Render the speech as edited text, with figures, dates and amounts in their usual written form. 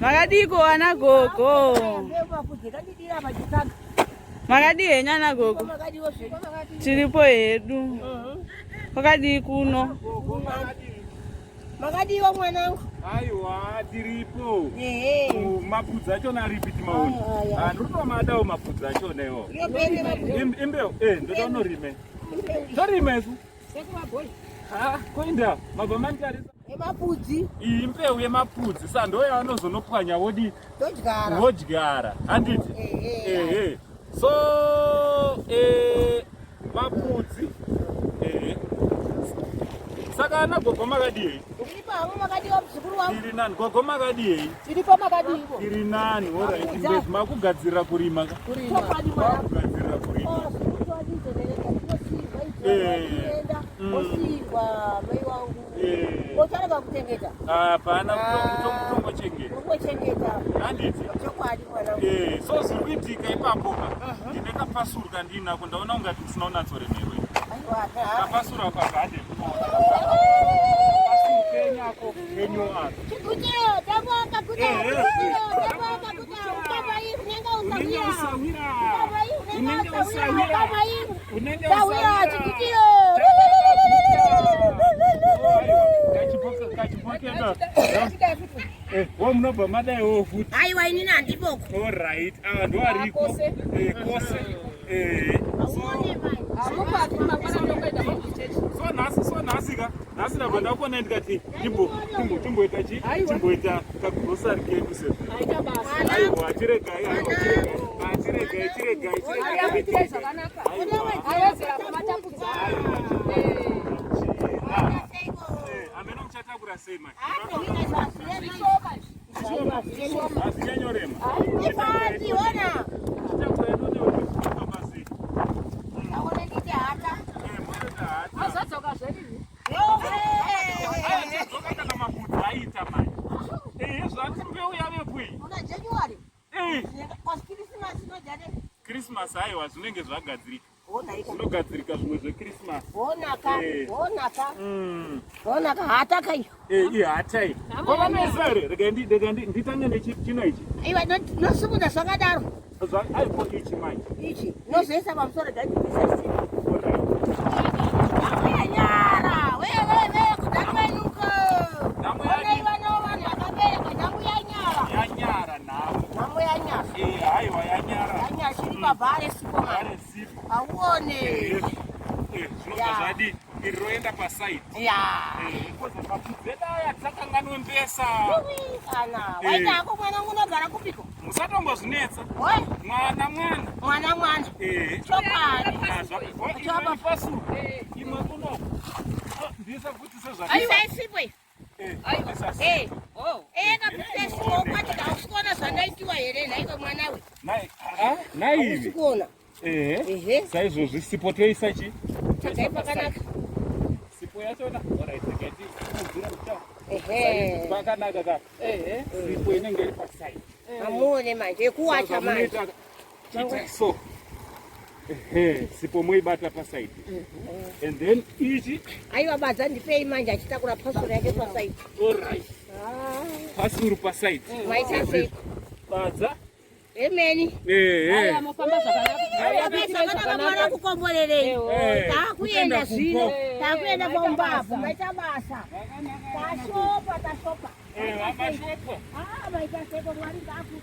Makadiko ana gogo. Makadi henya na gogo. Chiripo hedu. Makadi kuno. Makadi wa mwanangu. Aiwa tiripo. Mapudza chona repeat maoni. Ndotwa madao mapudza chona yo. Imbeo ndotono rime. Ndorime su. Sekumabhoyi. Koinda mabvamani tarisa. Emapudzi. Imbeu yemapudzi sando yaanozonopwanya wodi Todyara. wodyara. Handiti? So mapudzi. Saka ana gogo makadii. Uripa makadi wa mzukuru wangu. Iri nani gogo makadii. Iripo makadi ipo. Iri nani alright ndezi makugadzira kurima. Makugadzira kurima. Osiwa mai wangu. Ocharaga kutengeta. Hapana kutongo chengeta. Kutongo chengeta. Handiti? Chokwadi mwanangu. So zvirikuitika ipapo ndinekapasuruka ndinako ndaona ungati usina unatsoremerwe. Kapasura pakade. Pasukenyako kenywa. Chikutio, tabaka kuta. Tabaka kuta. Kama hii unenga usawira. Kama hii unenga usawira. Kama hii unenga usawira chikutio. Kachipokenda. Munobva madai wofuti. Aiwa ini nandiboko. Alright. Ndo ariko. Kose. So nasika ndabva ndakona ndikati timboita chi timboita kagrosari kedu se aiwa chiregai amene muchatakura sei manje azinyanyorema Christmas aiwa zvinenge zvagadzirika. Zvinogadzirika zvimwe zveChristmas. Onaka hataka iyo. Hata iyi. Kwavanoisa here, rega nditange nechino ichi. Aiwa nosumuda zvakadaro. Aipo ichi manje. Ichi nozoisa pamusoro dandibisa sima. Nyara, wewe kudakwenuko. Namu yani. Vanhu vakabereka namu yanyara. Yanyara namu. Namu yanyara. Aiwa yanyara. Yanyara chiri pabhare sipo. Bhare sipo. Auone. Zvinobva zvadi iroenda paside. Koza mapudzi aya takanganwembesa. Kana waitako mwanangu unogara kupiko. Musatombozvinetsa. Mwana. Chopari. Chopa pasu. Imwe kuno. Ndisa kuti sezvakati. Aisipo. Kapita sipo kwati kausikona zvandaitiwa here naiko mwanawe. Naivi. Usikona. Saizvozvi sipo toisa chi? Tagai pakanaka. Sipo yachona. Alright, tikati kudzira kucha. Pakanaka ka. Sipo inenge iri paside. Amuone manje kuwacha manje. So. Sipo moibata paside. And then ichi. Aiwa badza ndipei manje achitakura pasura yake paside. Alright. Pasuru paside. Maita sei. Badza. Emeni. Aya mofamba zvakanaka. Mwana kukomborerei. Takuenda zvino. Takuenda pambavu. Maita basa. Tashopa. Amashopo. Maita sepo mwari ngaku.